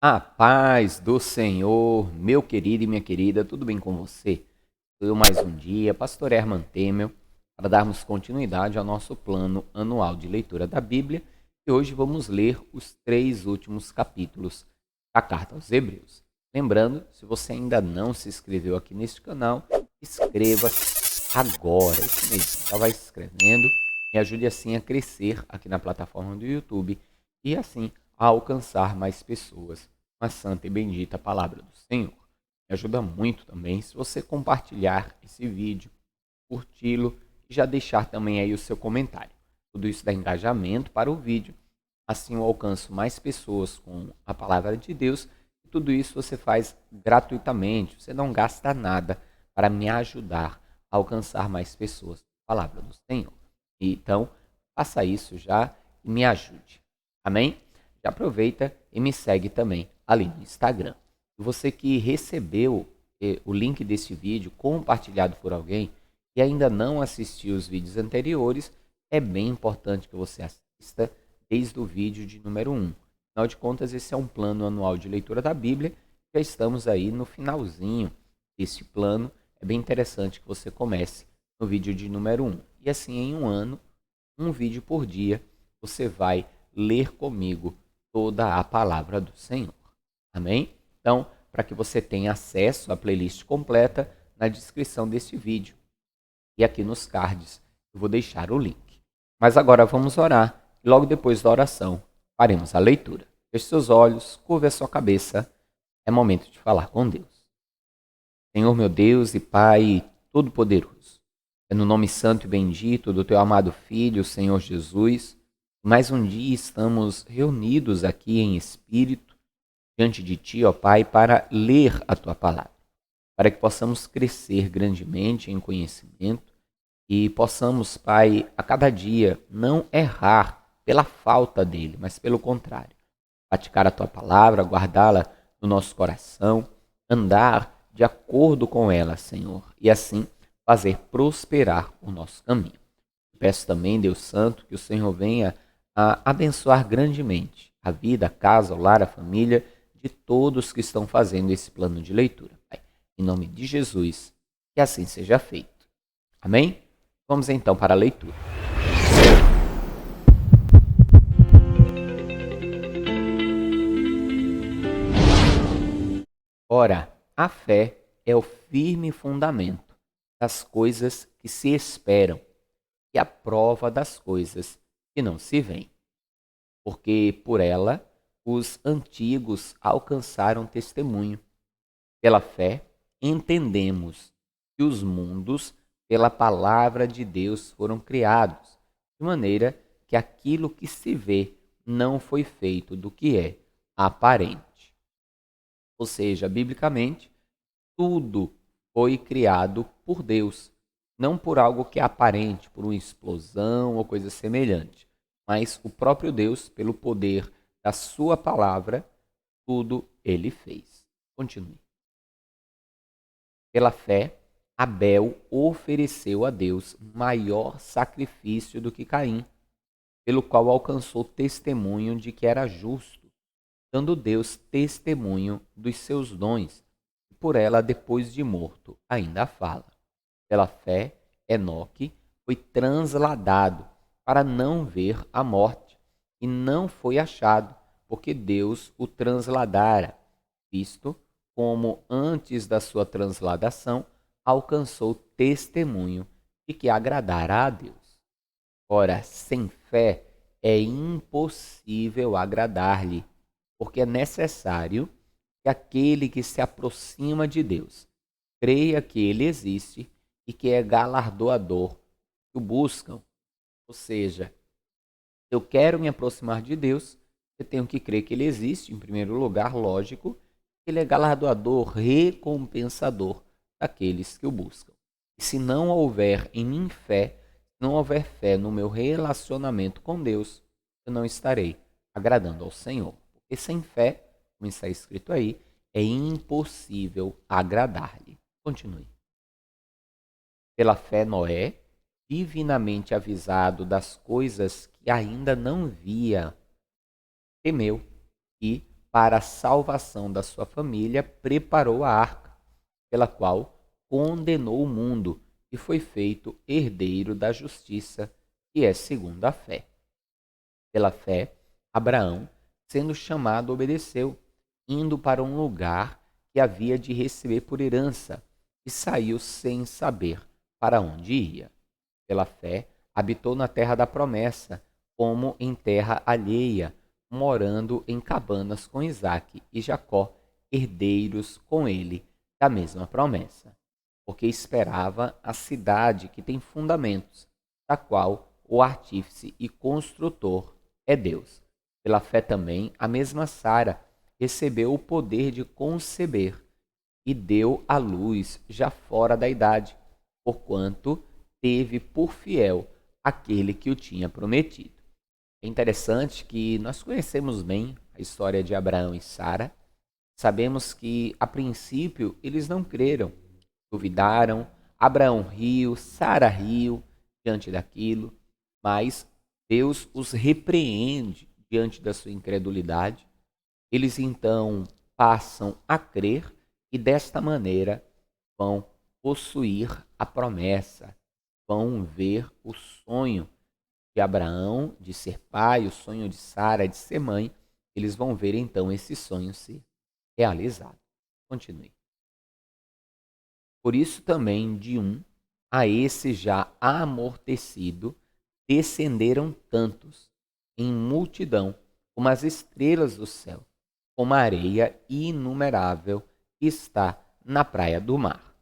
A paz do Senhor, meu querido e minha querida, tudo bem com você? Eu mais um dia, Pastor Herman Temel, para darmos continuidade ao nosso plano anual de leitura da Bíblia e hoje vamos ler os 3 últimos capítulos da Carta aos Hebreus. Lembrando, se você ainda não se inscreveu aqui neste canal, inscreva-se agora, isso mesmo, já vai se inscrevendo, me ajude assim a crescer aqui na plataforma do YouTube e assim a alcançar mais pessoas com a santa e bendita palavra do Senhor. Me ajuda muito também se você compartilhar esse vídeo, curti-lo e já deixar também aí o seu comentário. Tudo isso dá engajamento para o vídeo, assim eu alcanço mais pessoas com a palavra de Deus e tudo isso você faz gratuitamente, você não gasta nada para me ajudar a alcançar mais pessoas com a palavra do Senhor. Então, faça isso já e me ajude. Amém? Já aproveita e me segue também ali no Instagram. E você que recebeu o link desse vídeo compartilhado por alguém e ainda não assistiu os vídeos anteriores, é bem importante que você assista desde o vídeo de número 1. Afinal de contas, esse é um plano anual de leitura da Bíblia. Já estamos aí no finalzinho desse plano. É bem interessante que você comece no vídeo de número 1. E assim, em um ano, um vídeo por dia, você vai ler comigo toda a palavra do Senhor. Amém? Então, para que você tenha acesso à playlist completa, na descrição deste vídeo e aqui nos cards eu vou deixar o link. Mas agora vamos orar e logo depois da oração faremos a leitura. Feche seus olhos, curve a sua cabeça. É momento de falar com Deus. Senhor meu Deus e Pai Todo-Poderoso, é no nome santo e bendito do Teu amado Filho, Senhor Jesus, mais um dia estamos reunidos aqui em espírito, diante de Ti, ó Pai, para ler a Tua palavra, para que possamos crescer grandemente em conhecimento e possamos, Pai, a cada dia não errar pela falta dele, mas pelo contrário, praticar a Tua palavra, guardá-la no nosso coração, andar de acordo com ela, Senhor, e assim fazer prosperar o nosso caminho. Peço também, Deus Santo, que o Senhor venha a abençoar grandemente a vida, a casa, o lar, a família de todos que estão fazendo esse plano de leitura. Pai, em nome de Jesus, que assim seja feito. Amém? Vamos então para a leitura. Ora, a fé é o firme fundamento das coisas que se esperam e a prova das coisas que não se veem. Porque por ela os antigos alcançaram testemunho. Pela fé, entendemos que os mundos, pela palavra de Deus, foram criados, de maneira que aquilo que se vê não foi feito do que é aparente. Ou seja, biblicamente, tudo foi criado por Deus, não por algo que é aparente, por uma explosão ou coisa semelhante, mas o próprio Deus, pelo poder da sua palavra, tudo ele fez. Continue. Pela fé, Abel ofereceu a Deus maior sacrifício do que Caim, pelo qual alcançou testemunho de que era justo, dando Deus testemunho dos seus dons, e por ela, depois de morto, ainda fala. Pela fé, Enoque foi transladado para não ver a morte, e não foi achado, porque Deus o transladara, visto como antes da sua transladação alcançou testemunho de que agradara a Deus. Ora, sem fé é impossível agradar-lhe, porque é necessário que aquele que se aproxima de Deus creia que ele existe e que é galardoador que o buscam. Ou seja, se eu quero me aproximar de Deus, eu tenho que crer que ele existe, em primeiro lugar, lógico, que ele é galardoador, recompensador daqueles que o buscam. E se não houver em mim fé, se não houver fé no meu relacionamento com Deus, eu não estarei agradando ao Senhor. Porque sem fé, como está escrito aí, é impossível agradar-lhe. Continue. Pela fé, Noé, divinamente avisado das coisas que ainda não via, temeu e para a salvação da sua família, preparou a arca, pela qual condenou o mundo e foi feito herdeiro da justiça, que é segundo a fé. Pela fé, Abraão, sendo chamado, obedeceu, indo para um lugar que havia de receber por herança, e saiu sem saber para onde ia. Pela fé, habitou na terra da promessa, como em terra alheia, morando em cabanas com Isaque e Jacó, herdeiros com ele da mesma promessa, porque esperava a cidade que tem fundamentos, da qual o artífice e construtor é Deus. Pela fé também, a mesma Sara recebeu o poder de conceber e deu à luz já fora da idade, porquanto teve por fiel aquele que o tinha prometido. É interessante que nós conhecemos bem a história de Abraão e Sara. Sabemos que, a princípio, eles não creram, duvidaram. Abraão riu, Sara riu diante daquilo, mas Deus os repreende diante da sua incredulidade. Eles então passam a crer e desta maneira vão possuir a promessa, vão ver o sonho de Abraão de ser pai, o sonho de Sara de ser mãe. Eles vão ver então esse sonho ser realizado. Continue. Por isso também de um a esse já amortecido descenderam tantos em multidão como as estrelas do céu, como a areia inumerável que está na praia do mar.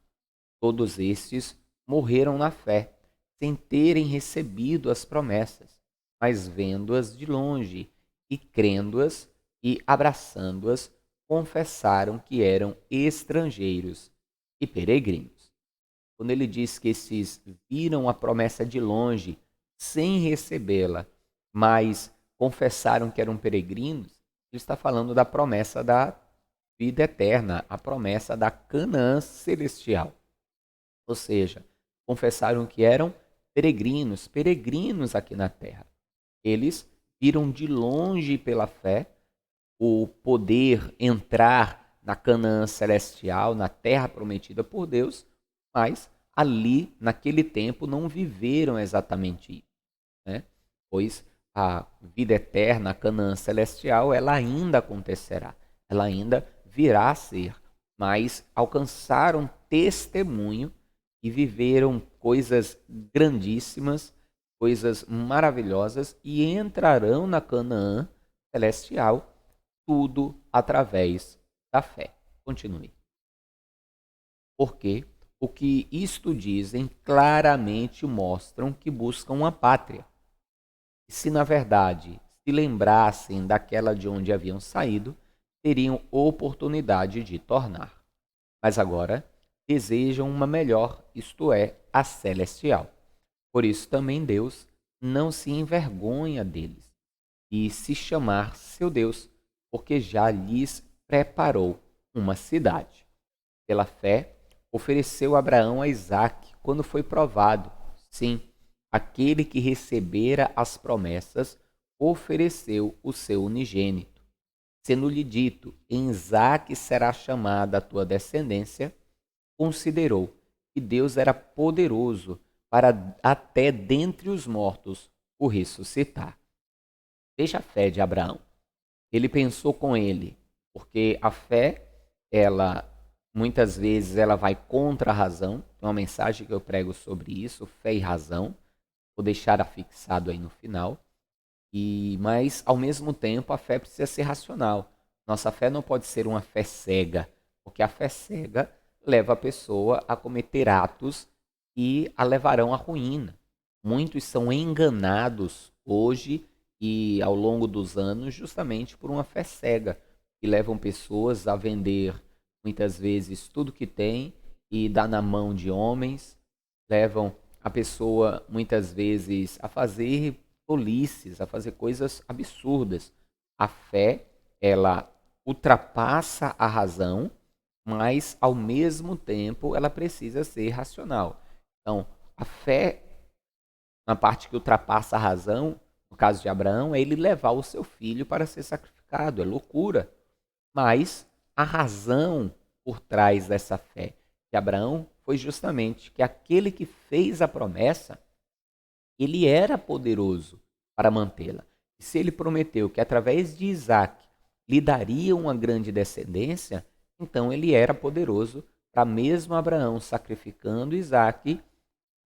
Todos estes morreram na fé, sem terem recebido as promessas, mas vendo-as de longe e crendo-as e abraçando-as, confessaram que eram estrangeiros e peregrinos. Quando ele diz que esses viram a promessa de longe, sem recebê-la, mas confessaram que eram peregrinos, ele está falando da promessa da vida eterna, a promessa da Canaã celestial. Ou seja, confessaram que eram peregrinos aqui na terra. Eles viram de longe pela fé o poder entrar na Canaã celestial, na terra prometida por Deus, mas ali, naquele tempo, não viveram exatamente isso, né? Pois a vida eterna, a Canaã celestial, ela ainda acontecerá, ela ainda virá a ser, mas alcançaram testemunho e viveram coisas grandíssimas, coisas maravilhosas e entrarão na Canaã celestial, tudo através da fé. Continue. Porque o que isto dizem claramente mostram que buscam uma pátria. E se na verdade se lembrassem daquela de onde haviam saído, teriam oportunidade de tornar. Mas agora desejam uma melhor, isto é, a celestial. Por isso também Deus não se envergonha deles e se chamar seu Deus, porque já lhes preparou uma cidade. Pela fé, ofereceu Abraão a Isaque quando foi provado. Sim, aquele que recebera as promessas ofereceu o seu unigênito. Sendo-lhe dito, em Isaque será chamada a tua descendência, considerou que Deus era poderoso para até dentre os mortos o ressuscitar. Veja a fé de Abraão. Ele pensou com ele, porque a fé, ela muitas vezes ela vai contra a razão. Tem uma mensagem que eu prego sobre isso, fé e razão. Vou deixar afixado aí no final. Mas ao mesmo tempo a fé precisa ser racional. Nossa fé não pode ser uma fé cega, porque a fé cega leva a pessoa a cometer atos que a levarão à ruína. Muitos são enganados hoje e ao longo dos anos justamente por uma fé cega, que levam pessoas a vender muitas vezes tudo que tem e dar na mão de homens, levam a pessoa muitas vezes a fazer tolices, a fazer coisas absurdas. A fé, ela ultrapassa a razão, mas ao mesmo tempo ela precisa ser racional. Então, a fé, na parte que ultrapassa a razão, no caso de Abraão, é ele levar o seu filho para ser sacrificado, é loucura. Mas a razão por trás dessa fé de Abraão foi justamente que aquele que fez a promessa, ele era poderoso para mantê-la. E se ele prometeu que através de Isaac lhe daria uma grande descendência, então ele era poderoso para mesmo Abraão sacrificando Isaac,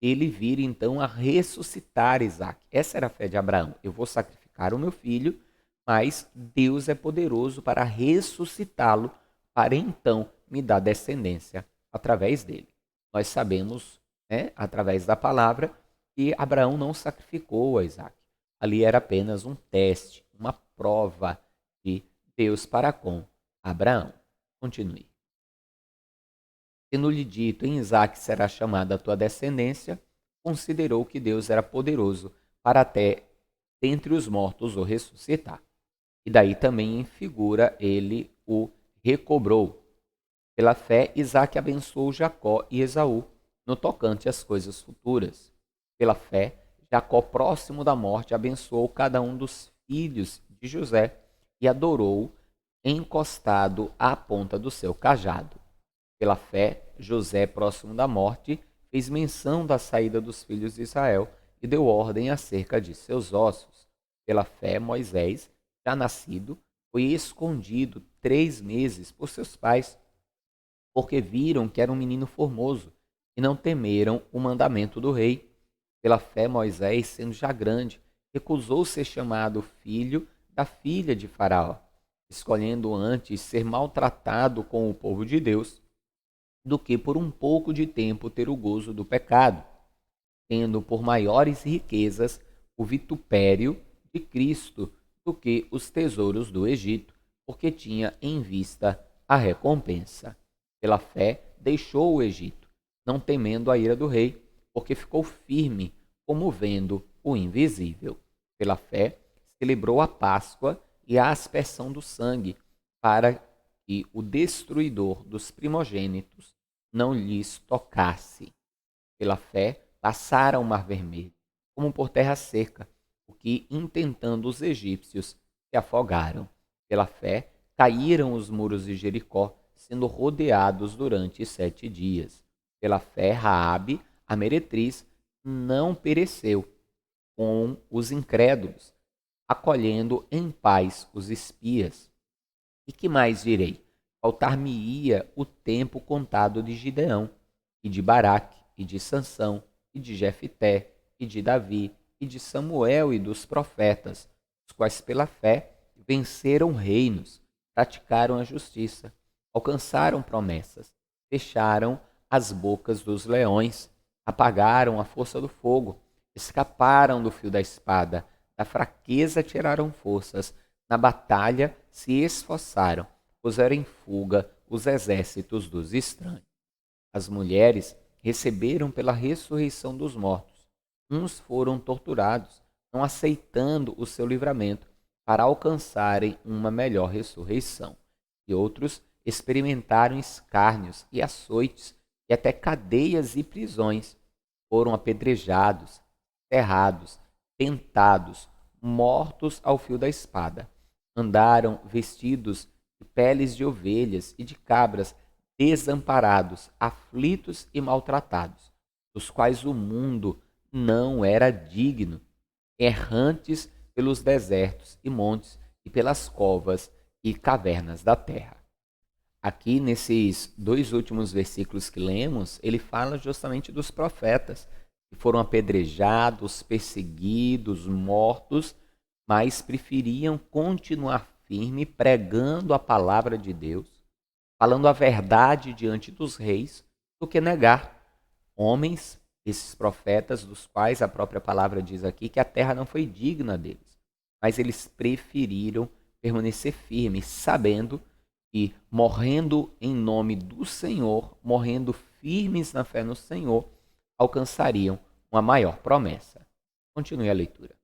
ele vir então a ressuscitar Isaac. Essa era a fé de Abraão. Eu vou sacrificar o meu filho, mas Deus é poderoso para ressuscitá-lo, para então me dar descendência através dele. Nós sabemos, né, através da palavra, que Abraão não sacrificou a Isaac. Ali era apenas um teste, uma prova de Deus para com Abraão. Continue. Tendo-lhe dito, em Isaac será chamada a tua descendência, considerou que Deus era poderoso para até dentre os mortos o ressuscitar. E daí também em figura ele o recobrou. Pela fé, Isaac abençoou Jacó e Esaú no tocante às coisas futuras. Pela fé, Jacó, próximo da morte, abençoou cada um dos filhos de José e adorou encostado à ponta do seu cajado. Pela fé, José, próximo da morte, fez menção da saída dos filhos de Israel e deu ordem acerca de seus ossos. Pela fé, Moisés, já nascido, foi escondido 3 meses por seus pais, porque viram que era um menino formoso e não temeram o mandamento do rei. Pela fé, Moisés, sendo já grande, recusou ser chamado filho da filha de Faraó, escolhendo antes ser maltratado com o povo de Deus do que por um pouco de tempo ter o gozo do pecado, tendo por maiores riquezas o vitupério de Cristo do que os tesouros do Egito, porque tinha em vista a recompensa. Pela fé, deixou o Egito, não temendo a ira do rei, porque ficou firme, como vendo o invisível. Pela fé, celebrou a Páscoa e a aspersão do sangue, para que o destruidor dos primogênitos não lhes tocasse. Pela fé, passaram o Mar Vermelho, como por terra seca, o que, intentando os egípcios, se afogaram. Pela fé, caíram os muros de Jericó, sendo rodeados durante 7 dias. Pela fé, Raabe, a meretriz, não pereceu com os incrédulos, acolhendo em paz os espias. E que mais direi? Faltar-me-ia o tempo contado de Gideão, e de Baraque, e de Sansão, e de Jefité, e de Davi, e de Samuel e dos profetas, os quais pela fé venceram reinos, praticaram a justiça, alcançaram promessas, fecharam as bocas dos leões, apagaram a força do fogo, escaparam do fio da espada, da fraqueza tiraram forças, na batalha se esforçaram, puseram em fuga os exércitos dos estranhos. As mulheres receberam pela ressurreição dos mortos. Uns foram torturados, não aceitando o seu livramento, para alcançarem uma melhor ressurreição. E outros experimentaram escárnios e açoites, e até cadeias e prisões. Foram apedrejados, cerrados, tentados, mortos ao fio da espada. Andaram vestidos de peles de ovelhas e de cabras, desamparados, aflitos e maltratados, dos quais o mundo não era digno, errantes pelos desertos e montes e pelas covas e cavernas da terra. Aqui, nesses 2 últimos versículos que lemos, ele fala justamente dos profetas, que foram apedrejados, perseguidos, mortos, mas preferiam continuar firme, pregando a palavra de Deus, falando a verdade diante dos reis, do que negar homens, esses profetas, dos quais a própria palavra diz aqui que a terra não foi digna deles. Mas eles preferiram permanecer firmes, sabendo que, morrendo em nome do Senhor, morrendo firmes na fé no Senhor, alcançariam uma maior promessa. Continue a leitura.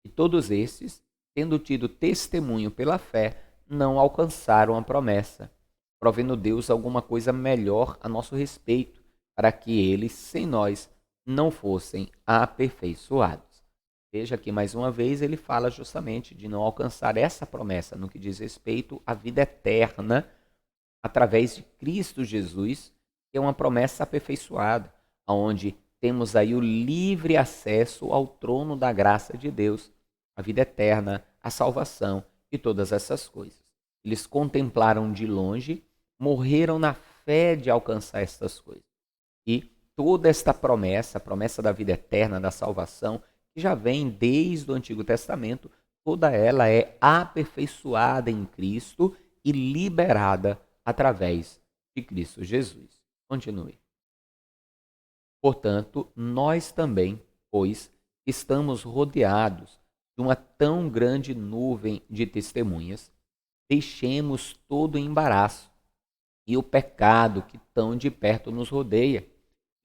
E todos estes, tendo tido testemunho pela fé, não alcançaram a promessa, provendo Deus alguma coisa melhor a nosso respeito, para que eles, sem nós, não fossem aperfeiçoados. Veja que, mais uma vez, ele fala justamente de não alcançar essa promessa no que diz respeito à vida eterna através de Cristo Jesus, que é uma promessa aperfeiçoada, onde temos aí o livre acesso ao trono da graça de Deus, a vida eterna, a salvação e todas essas coisas. Eles contemplaram de longe, morreram na fé de alcançar estas coisas. E toda esta promessa, a promessa da vida eterna, da salvação, que já vem desde o Antigo Testamento, toda ela é aperfeiçoada em Cristo e liberada através de Cristo Jesus. Continue. Portanto, nós também, pois, estamos rodeados de uma tão grande nuvem de testemunhas, deixemos todo o embaraço e o pecado que tão de perto nos rodeia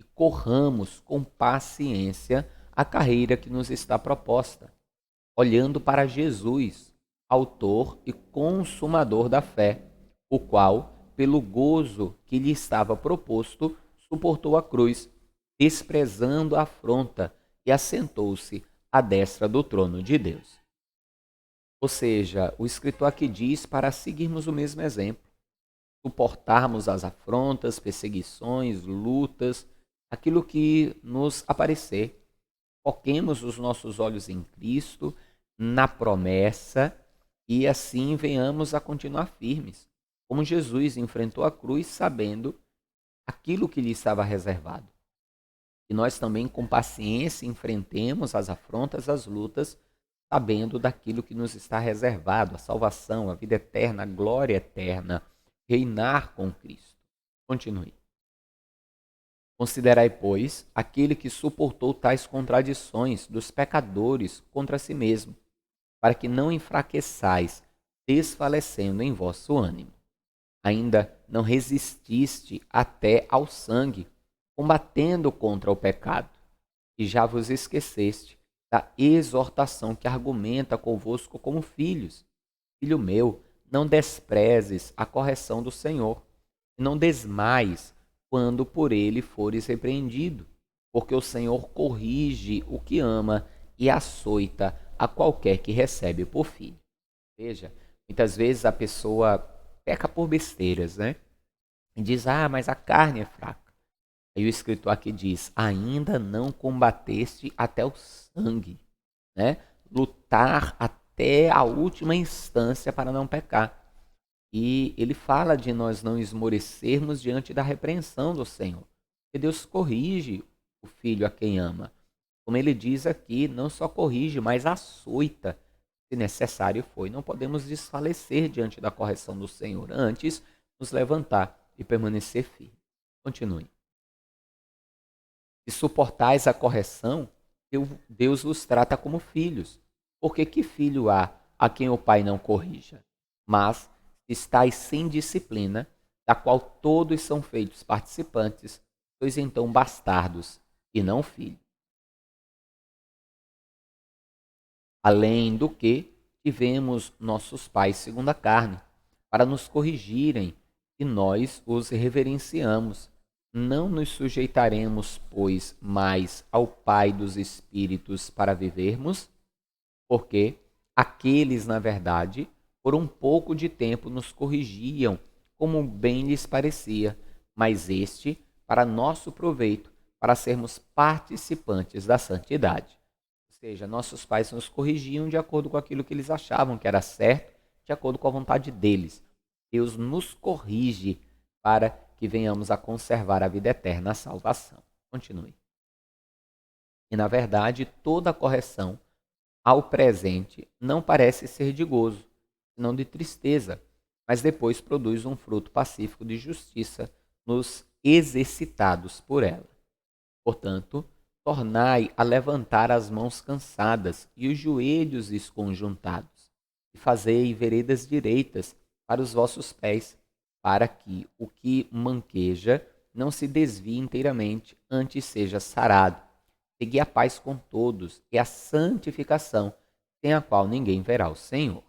e corramos com paciência a carreira que nos está proposta, olhando para Jesus, autor e consumador da fé, o qual, pelo gozo que lhe estava proposto, suportou a cruz, desprezando a afronta, e assentou-se à destra do trono de Deus. Ou seja, o escritor aqui diz para seguirmos o mesmo exemplo, suportarmos as afrontas, perseguições, lutas, aquilo que nos aparecer. Foquemos os nossos olhos em Cristo, na promessa, e assim venhamos a continuar firmes, como Jesus enfrentou a cruz sabendo aquilo que lhe estava reservado. E nós também, com paciência, enfrentemos as afrontas, as lutas, sabendo daquilo que nos está reservado, a salvação, a vida eterna, a glória eterna, reinar com Cristo. Continue. Considerai, pois, aquele que suportou tais contradições dos pecadores contra si mesmo, para que não enfraqueçais, desfalecendo em vosso ânimo. Ainda não resististe até ao sangue, combatendo contra o pecado, e já vos esqueceste da exortação que argumenta convosco como filhos. Filho meu, não desprezes a correção do Senhor, e não desmaies quando por ele fores repreendido, porque o Senhor corrige o que ama e açoita a qualquer que recebe por filho. Veja, muitas vezes a pessoa peca por besteiras, né? E diz, mas a carne é fraca. Aí o escritor aqui diz, ainda não combateste até o sangue, né? Lutar até a última instância para não pecar. E ele fala de nós não esmorecermos diante da repreensão do Senhor. Porque Deus corrige o filho a quem ama. Como ele diz aqui, não só corrige, mas açoita, se necessário for. E não podemos desfalecer diante da correção do Senhor. Antes, nos levantar e permanecer firme. Continue. Se suportais a correção, Deus vos trata como filhos. Porque que filho há a quem o pai não corrija? Mas estáis sem disciplina, da qual todos são feitos participantes, sois então bastardos e não filhos. Além do que, tivemos nossos pais segundo a carne, para nos corrigirem, e nós os reverenciamos. Não nos sujeitaremos, pois, mais ao Pai dos Espíritos para vivermos? Porque aqueles, na verdade, por um pouco de tempo nos corrigiam, como bem lhes parecia, mas este para nosso proveito, para sermos participantes da santidade. Ou seja, nossos pais nos corrigiam de acordo com aquilo que eles achavam que era certo, de acordo com a vontade deles. Deus nos corrige para que venhamos a conservar a vida eterna, a salvação. Continue. E, na verdade, toda correção ao presente não parece ser de gozo, senão de tristeza, mas depois produz um fruto pacífico de justiça nos exercitados por ela. Portanto, tornai a levantar as mãos cansadas e os joelhos esconjuntados, e fazei veredas direitas para os vossos pés, para que o que manqueja não se desvie inteiramente, antes seja sarado. Segui a paz com todos e a santificação, sem a qual ninguém verá o Senhor.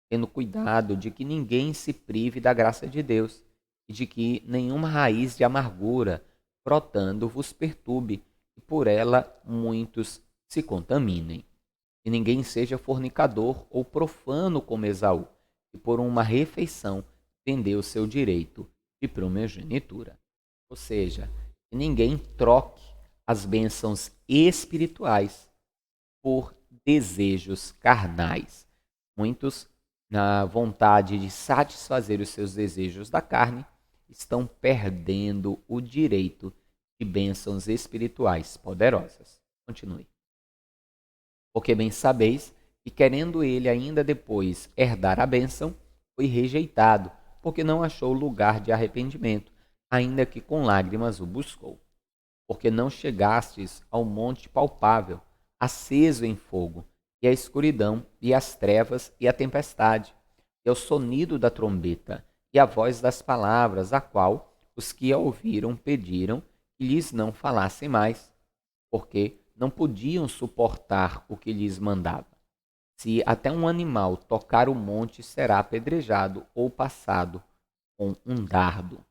Tendo cuidado de que ninguém se prive da graça de Deus, e de que nenhuma raiz de amargura brotando vos perturbe, e por ela muitos se contaminem. e ninguém seja fornicador ou profano como Esaú, que por uma refeição vendeu seu direito de primogenitura. Ou seja, que ninguém troque as bênçãos espirituais por desejos carnais. Muitos, na vontade de satisfazer os seus desejos da carne, estão perdendo o direito de bênçãos espirituais poderosas. Continue. Porque bem sabeis que, querendo ele ainda depois herdar a bênção, foi rejeitado, porque não achou lugar de arrependimento, ainda que com lágrimas o buscou. Porque não chegastes ao monte palpável, aceso em fogo, e a escuridão, e as trevas, e a tempestade, e ao sonido da trombeta, e a voz das palavras, a qual os que a ouviram pediram que lhes não falassem mais, porque não podiam suportar o que lhes mandava. Se até um animal tocar o monte, será apedrejado ou passado com um dardo.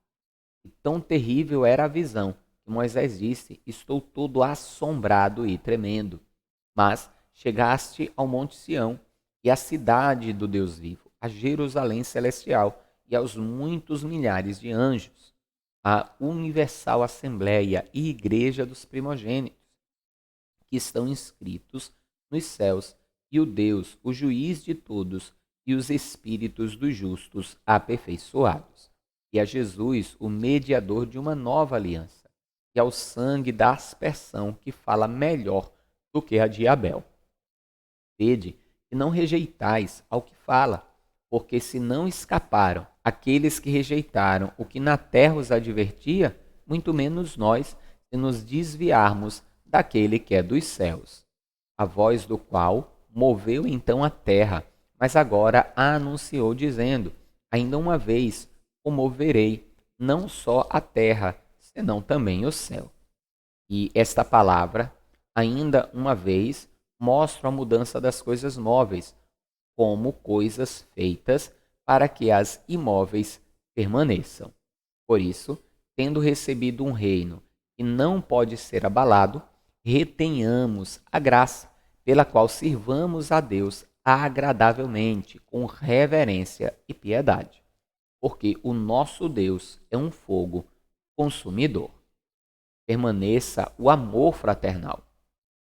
E tão terrível era a visão que Moisés disse: estou todo assombrado e tremendo. Mas chegaste ao monte Sião e à cidade do Deus vivo, a Jerusalém celestial e aos muitos milhares de anjos, a universal assembleia e igreja dos primogênitos, que estão inscritos nos céus, e o Deus, o juiz de todos, e os espíritos dos justos aperfeiçoados, e a Jesus, o mediador de uma nova aliança, e ao sangue da aspersão que fala melhor do que a de Abel. Vede que não rejeitais ao que fala, porque se não escaparam aqueles que rejeitaram o que na terra os advertia, muito menos nós, se nos desviarmos daquele que é dos céus, a voz do qual moveu então a terra, mas agora a anunciou, dizendo: ainda uma vez o moverei, não só a terra, senão também o céu. E esta palavra, ainda uma vez, mostra a mudança das coisas móveis, como coisas feitas para que as imóveis permaneçam. Por isso, tendo recebido um reino que não pode ser abalado, retenhamos a graça pela qual sirvamos a Deus agradavelmente, com reverência e piedade. Porque o nosso Deus é um fogo consumidor. Permaneça o amor fraternal.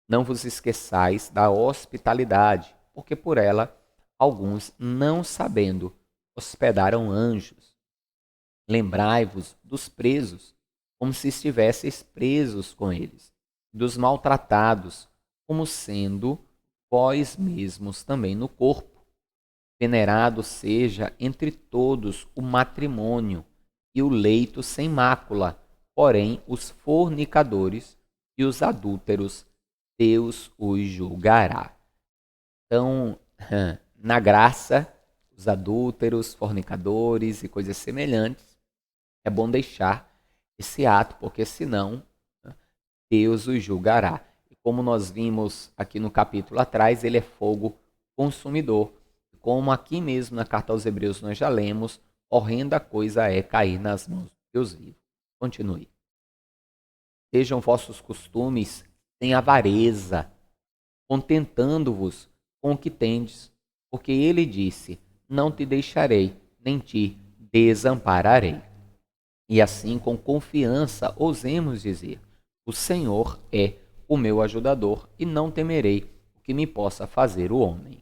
Não vos esqueçais da hospitalidade, porque por ela alguns, não sabendo, hospedaram anjos. Lembrai-vos dos presos, como se estivesseis presos com eles, dos maltratados, como sendo vós mesmos também no corpo. Venerado seja entre todos o matrimônio e o leito sem mácula, porém os fornicadores e os adúlteros Deus os julgará. Então, na graça, os adúlteros, fornicadores e coisas semelhantes, é bom deixar esse ato, porque senão Deus os julgará. E como nós vimos aqui no capítulo atrás, ele é fogo consumidor. Como aqui mesmo na carta aos Hebreus nós já lemos, horrenda coisa é cair nas mãos de Deus vivo. Continue. Sejam vossos costumes sem avareza, contentando-vos com o que tendes, porque ele disse: não te deixarei, nem te desampararei. E assim, com confiança, ousemos dizer: o Senhor é o meu ajudador, e não temerei o que me possa fazer o homem.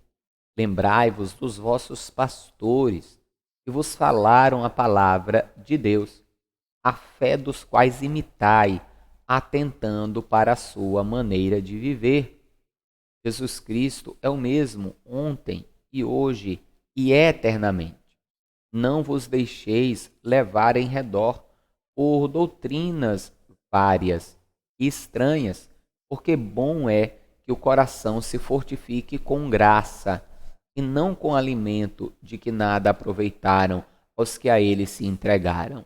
Lembrai-vos dos vossos pastores, que vos falaram a palavra de Deus, a fé dos quais imitai, atentando para a sua maneira de viver. Jesus Cristo é o mesmo ontem e hoje e eternamente. Não vos deixeis levar em redor por doutrinas várias e estranhas, porque bom é que o coração se fortifique com graça, e não com alimento de que nada aproveitaram os que a ele se entregaram.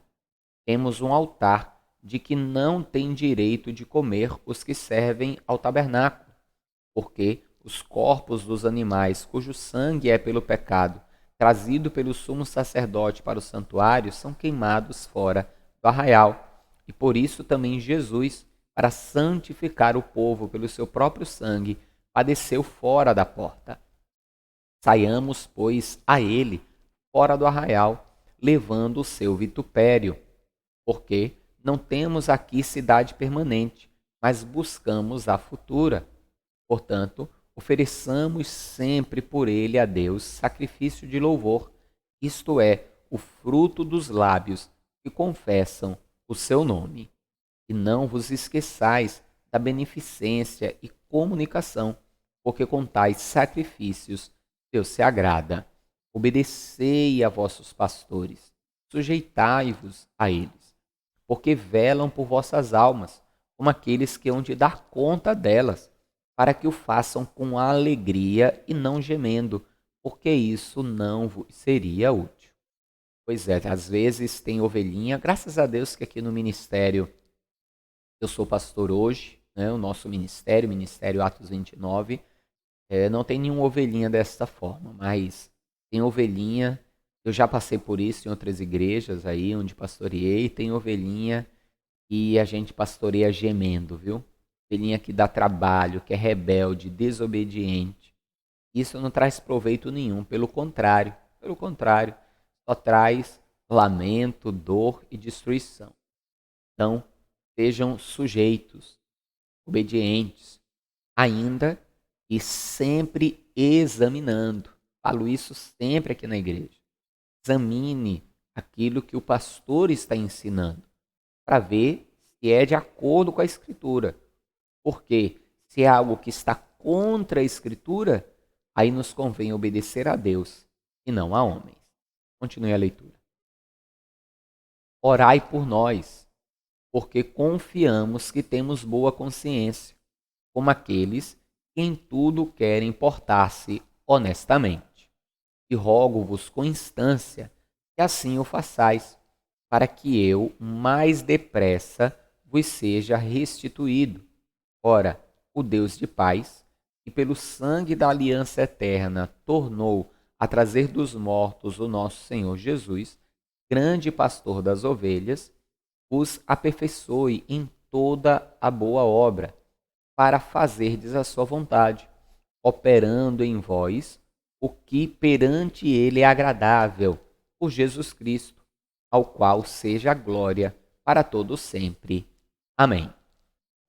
Temos um altar de que não têm direito de comer os que servem ao tabernáculo, porque os corpos dos animais cujo sangue é pelo pecado trazido pelo sumo sacerdote para o santuário são queimados fora do arraial. E por isso também Jesus, para santificar o povo pelo seu próprio sangue, padeceu fora da porta. Saiamos, pois, a ele, fora do arraial, levando o seu vitupério, porque não temos aqui cidade permanente, mas buscamos a futura. Portanto, ofereçamos sempre por ele a Deus sacrifício de louvor, isto é, o fruto dos lábios que confessam o seu nome. E não vos esqueçais da beneficência e comunicação, porque com tais sacrifícios Deus se agrada. Obedecei a vossos pastores, sujeitai-vos a eles, porque velam por vossas almas, como aqueles que hão de dar conta delas, para que o façam com alegria e não gemendo, porque isso não vos seria útil. Pois é, às vezes tem ovelhinha, graças a Deus que aqui no ministério, eu sou pastor hoje, né, o nosso ministério, Ministério Atos 29, não tem nenhuma ovelhinha desta forma, mas tem ovelhinha, eu já passei por isso em outras igrejas aí, onde pastoreei, tem ovelhinha e a gente pastoreia gemendo, viu? Ovelhinha que dá trabalho, que é rebelde, desobediente. Isso não traz proveito nenhum, pelo contrário, só traz lamento, dor e destruição. Então, sejam sujeitos, obedientes, ainda e sempre examinando. Falo isso sempre aqui na igreja. Examine aquilo que o pastor está ensinando, para ver se é de acordo com a Escritura. Porque se é algo que está contra a Escritura, aí nos convém obedecer a Deus e não a homens. Continue a leitura. Orai por nós, porque confiamos que temos boa consciência, como aqueles que em tudo querem portar-se honestamente. E rogo-vos com instância que assim o façais, para que eu mais depressa vos seja restituído. Ora, o Deus de paz, que pelo sangue da aliança eterna tornou a trazer dos mortos o nosso Senhor Jesus, grande pastor das ovelhas, os aperfeiçoe em toda a boa obra, para fazerdes a sua vontade, operando em vós o que perante ele é agradável, por Jesus Cristo, ao qual seja a glória para todo sempre. Amém.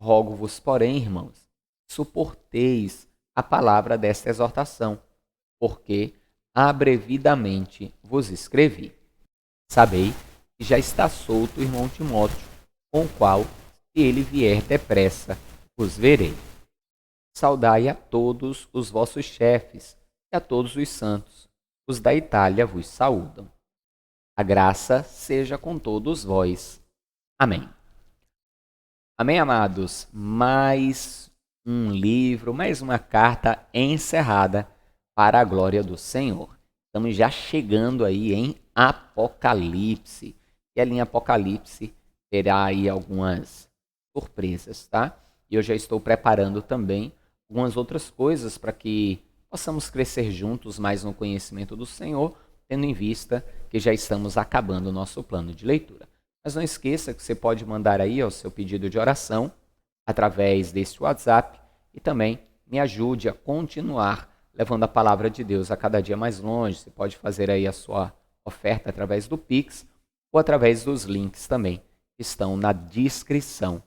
Rogo-vos, porém, irmãos, suporteis a palavra desta exortação, porque abrevidamente vos escrevi. Sabei que já está solto o irmão Timóteo, com o qual, se ele vier depressa, vos verei. Saudai a todos os vossos chefes e a todos os santos. Os da Itália vos saúdam. A graça seja com todos vós. Amém. Amém, amados? Mais um livro, mais uma carta encerrada para a glória do Senhor. Estamos já chegando aí em Apocalipse. E ali em Apocalipse terá aí algumas surpresas, tá? E eu já estou preparando também algumas outras coisas para que possamos crescer juntos mais no conhecimento do Senhor, tendo em vista que já estamos acabando o nosso plano de leitura. Mas não esqueça que você pode mandar aí o seu pedido de oração através deste WhatsApp e também me ajude a continuar levando a palavra de Deus a cada dia mais longe. Você pode fazer aí a sua oferta através do Pix ou através dos links também que estão na descrição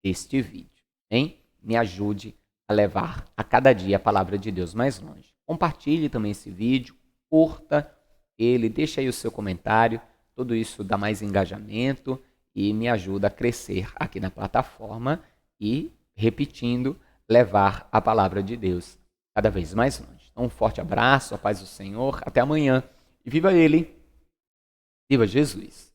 deste vídeo. Hein? Me ajude a levar a cada dia a palavra de Deus mais longe. Compartilhe também esse vídeo, curta ele, deixe aí o seu comentário. Tudo isso dá mais engajamento e me ajuda a crescer aqui na plataforma e, repetindo, levar a palavra de Deus cada vez mais longe. Então, um forte abraço, a paz do Senhor, até amanhã e viva Ele, viva Jesus!